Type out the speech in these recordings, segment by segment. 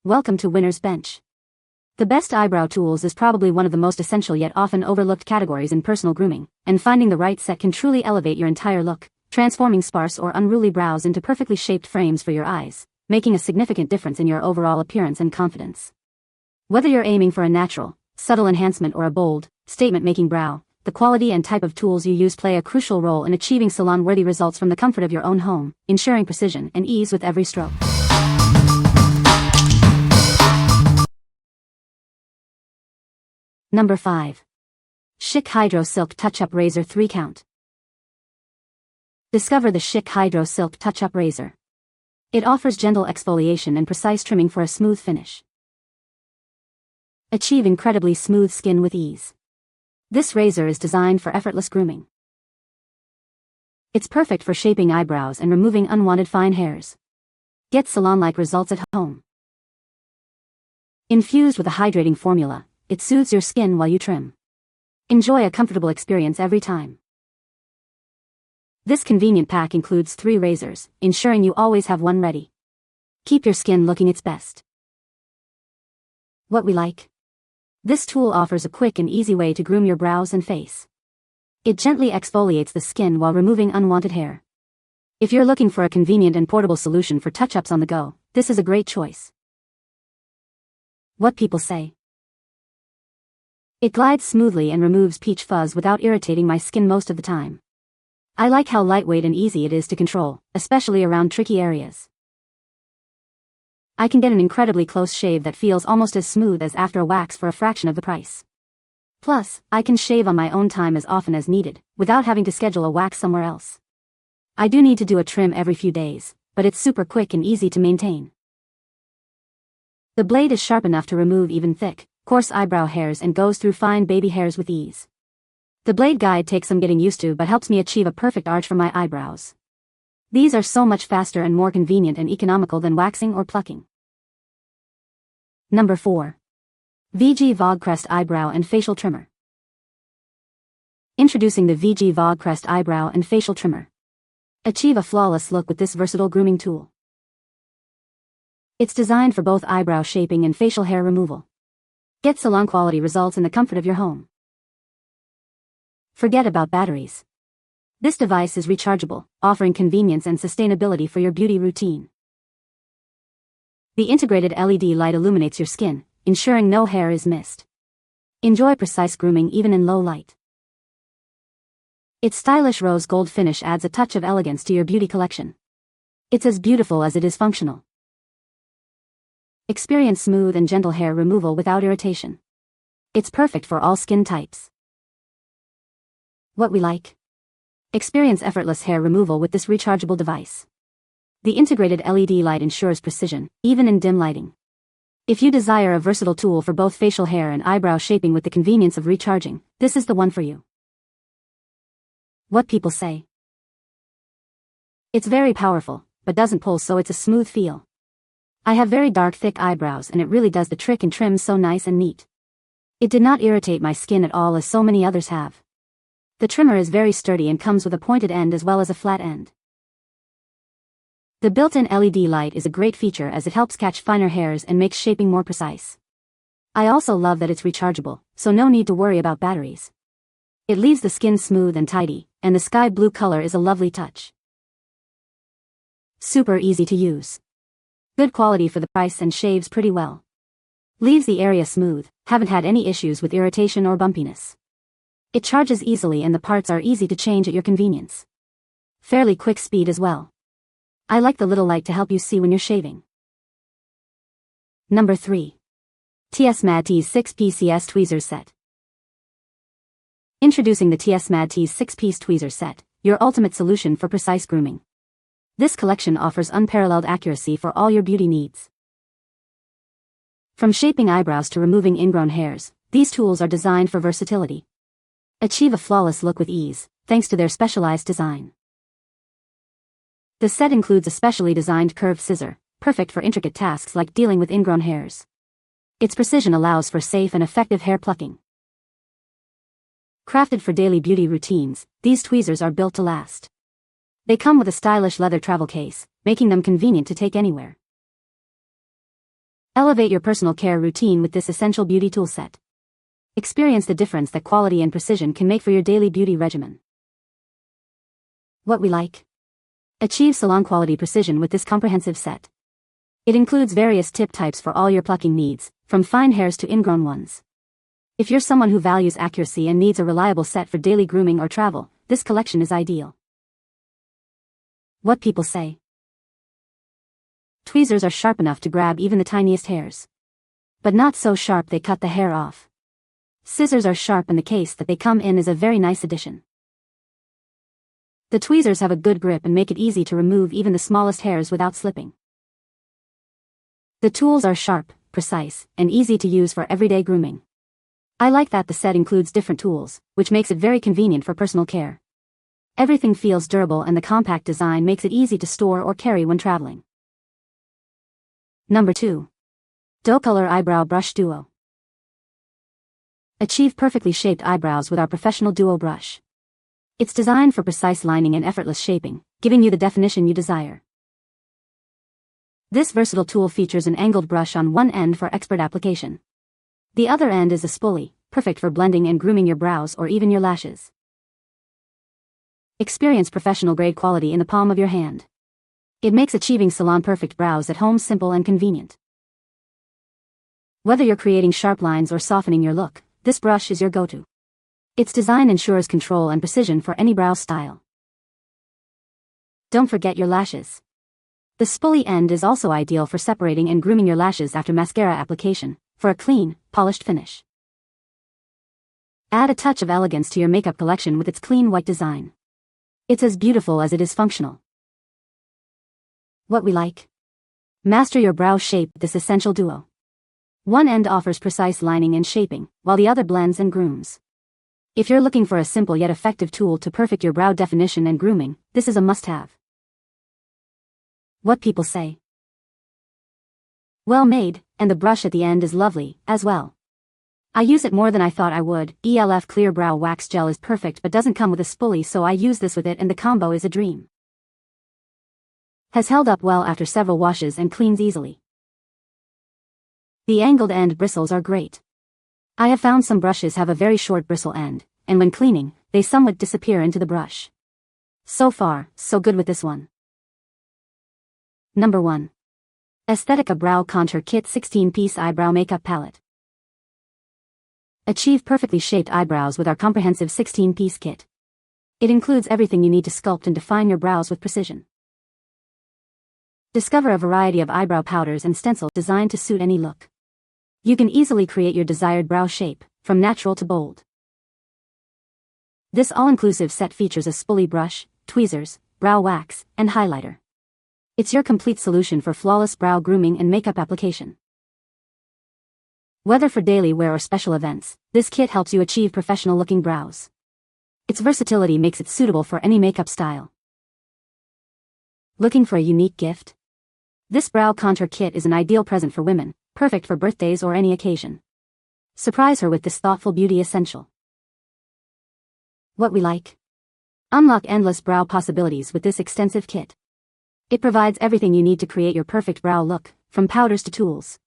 Welcome to Winner's Bench. The best eyebrow tools is probably one of the most essential yet often overlooked categories in personal grooming, and finding the right set can truly elevate your entire look, transforming sparse or unruly brows into perfectly shaped frames for your eyes, making a significant difference in your overall appearance and confidence. Whether you're aiming for a natural, subtle enhancement or a bold, statement-making brow, the quality and type of tools you use play a crucial role in achieving salon-worthy results from the comfort of your own home, ensuring precision and ease with every stroke. Number 5. Schick Hydro Silk Touch-Up Razor 3 Count. Discover the Schick Hydro Silk Touch-Up Razor. It offers gentle exfoliation and precise trimming for a smooth finish. Achieve incredibly smooth skin with ease. This razor is designed for effortless grooming. It's perfect for shaping eyebrows and removing unwanted fine hairs. Get salon-like results at home. Infused with a hydrating formula, it soothes your skin while you trim. Enjoy a comfortable experience every time. This convenient pack includes 3 razors, ensuring you always have one ready. Keep your skin looking its best. What we like. This tool offers a quick and easy way to groom your brows and face. It gently exfoliates the skin while removing unwanted hair. If you're looking for a convenient and portable solution for touch-ups on the go, this is a great choice. What people say. It glides smoothly and removes peach fuzz without irritating my skin most of the time. I like how lightweight and easy it is to control, especially around tricky areas. I can get an incredibly close shave that feels almost as smooth as after a wax for a fraction of the price. Plus, I can shave on my own time as often as needed, without having to schedule a wax somewhere else. I do need to do a trim every few days, but it's super quick and easy to maintain. The blade is sharp enough to remove even thick, coarse eyebrow hairs and goes through fine baby hairs with ease. The blade guide takes some getting used to but helps me achieve a perfect arch for my eyebrows. These are so much faster and more convenient and economical than waxing or plucking. Number 4. VOGCREST Eyebrow and Facial Trimmer. Introducing the VOGCREST Eyebrow and Facial Trimmer. Achieve a flawless look with this versatile grooming tool. It's designed for both eyebrow shaping and facial hair removal. Get salon-quality results in the comfort of your home. Forget about batteries. This device is rechargeable, offering convenience and sustainability for your beauty routine. The integrated LED light illuminates your skin, ensuring no hair is missed. Enjoy precise grooming even in low light. Its stylish rose gold finish adds a touch of elegance to your beauty collection. It's as beautiful as it is functional. Experience smooth and gentle hair removal without irritation. It's perfect for all skin types. What we like. Experience effortless hair removal with this rechargeable device. The integrated LED light ensures precision, even in dim lighting. If you desire a versatile tool for both facial hair and eyebrow shaping with the convenience of recharging, this is the one for you. What people say. It's very powerful, but doesn't pull, so it's a smooth feel. I have very dark thick eyebrows and it really does the trick and trims so nice and neat. It did not irritate my skin at all as so many others have. The trimmer is very sturdy and comes with a pointed end as well as a flat end. The built-in LED light is a great feature as it helps catch finer hairs and makes shaping more precise. I also love that it's rechargeable, so no need to worry about batteries. It leaves the skin smooth and tidy, and the sky blue color is a lovely touch. Super easy to use. Good quality for the price and shaves pretty well. Leaves the area smooth, haven't had any issues with irritation or bumpiness. It charges easily and the parts are easy to change at your convenience. Fairly quick speed as well. I like the little light to help you see when you're shaving. Number 3. TsMADDTs 6-piece Tweezers Set. Introducing the TsMADDTs 6-piece Tweezers Set, your ultimate solution for precise grooming. This collection offers unparalleled accuracy for all your beauty needs. From shaping eyebrows to removing ingrown hairs, these tools are designed for versatility. Achieve a flawless look with ease, thanks to their specialized design. The set includes a specially designed curved scissor, perfect for intricate tasks like dealing with ingrown hairs. Its precision allows for safe and effective hair plucking. Crafted for daily beauty routines, these tweezers are built to last. They come with a stylish leather travel case, making them convenient to take anywhere. Elevate your personal care routine with this essential beauty tool set. Experience the difference that quality and precision can make for your daily beauty regimen. What we like. Achieve salon-quality precision with this comprehensive set. It includes various tip types for all your plucking needs, from fine hairs to ingrown ones. If you're someone who values accuracy and needs a reliable set for daily grooming or travel, this collection is ideal. What people say. Tweezers are sharp enough to grab even the tiniest hairs. But not so sharp they cut the hair off. Scissors are sharp and the case that they come in is a very nice addition. The tweezers have a good grip and make it easy to remove even the smallest hairs without slipping. The tools are sharp, precise, and easy to use for everyday grooming. I like that the set includes different tools, which makes it very convenient for personal care. Everything feels durable and the compact design makes it easy to store or carry when traveling. Number 2. Docolor Eyebrow Brush Duo. Achieve perfectly shaped eyebrows with our professional duo brush. It's designed for precise lining and effortless shaping, giving you the definition you desire. This versatile tool features an angled brush on one end for expert application. The other end is a spoolie, perfect for blending and grooming your brows or even your lashes. Experience professional-grade quality in the palm of your hand. It makes achieving salon-perfect brows at home simple and convenient. Whether you're creating sharp lines or softening your look, this brush is your go-to. Its design ensures control and precision for any brow style. Don't forget your lashes. The spoolie end is also ideal for separating and grooming your lashes after mascara application, for a clean, polished finish. Add a touch of elegance to your makeup collection with its clean white design. It's as beautiful as it is functional. What we like. Master your brow shape with this essential duo. One end offers precise lining and shaping, while the other blends and grooms. If you're looking for a simple yet effective tool to perfect your brow definition and grooming, this is a must-have. What people say. Well made, and the brush at the end is lovely, as well. I use it more than I thought I would. ELF Clear Brow Wax Gel is perfect but doesn't come with a spoolie, so I use this with it and the combo is a dream. Has held up well after several washes and cleans easily. The angled end bristles are great. I have found some brushes have a very short bristle end, and when cleaning, they somewhat disappear into the brush. So far, so good with this one. Number 1. Aesthetica Brow Contour Kit 16-Piece Eyebrow Makeup Palette. Achieve perfectly shaped eyebrows with our comprehensive 16-piece kit. It includes everything you need to sculpt and define your brows with precision. Discover a variety of eyebrow powders and stencils designed to suit any look. You can easily create your desired brow shape, from natural to bold. This all-inclusive set features a spoolie brush, tweezers, brow wax, and highlighter. It's your complete solution for flawless brow grooming and makeup application. Whether for daily wear or special events, this kit helps you achieve professional-looking brows. Its versatility makes it suitable for any makeup style. Looking for a unique gift? This brow contour kit is an ideal present for women, perfect for birthdays or any occasion. Surprise her with this thoughtful beauty essential. What we like. Unlock endless brow possibilities with this extensive kit. It provides everything you need to create your perfect brow look, from powders to tools.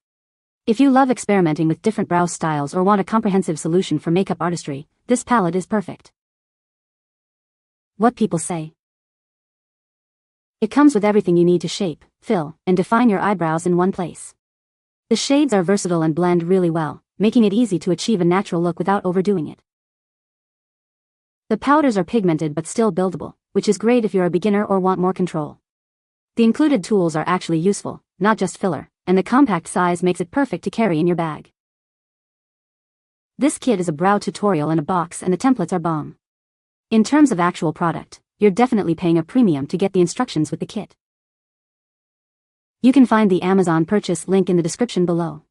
If you love experimenting with different brow styles or want a comprehensive solution for makeup artistry, this palette is perfect. What people say. It comes with everything you need to shape, fill, and define your eyebrows in one place. The shades are versatile and blend really well, making it easy to achieve a natural look without overdoing it. The powders are pigmented but still buildable, which is great if you're a beginner or want more control. The included tools are actually useful, not just filler, and the compact size makes it perfect to carry in your bag. This kit is a brow tutorial in a box and the templates are bomb. In terms of actual product, you're definitely paying a premium to get the instructions with the kit. You can find the Amazon purchase link in the description below.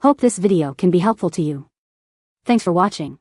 Hope this video can be helpful to you. Thanks for watching.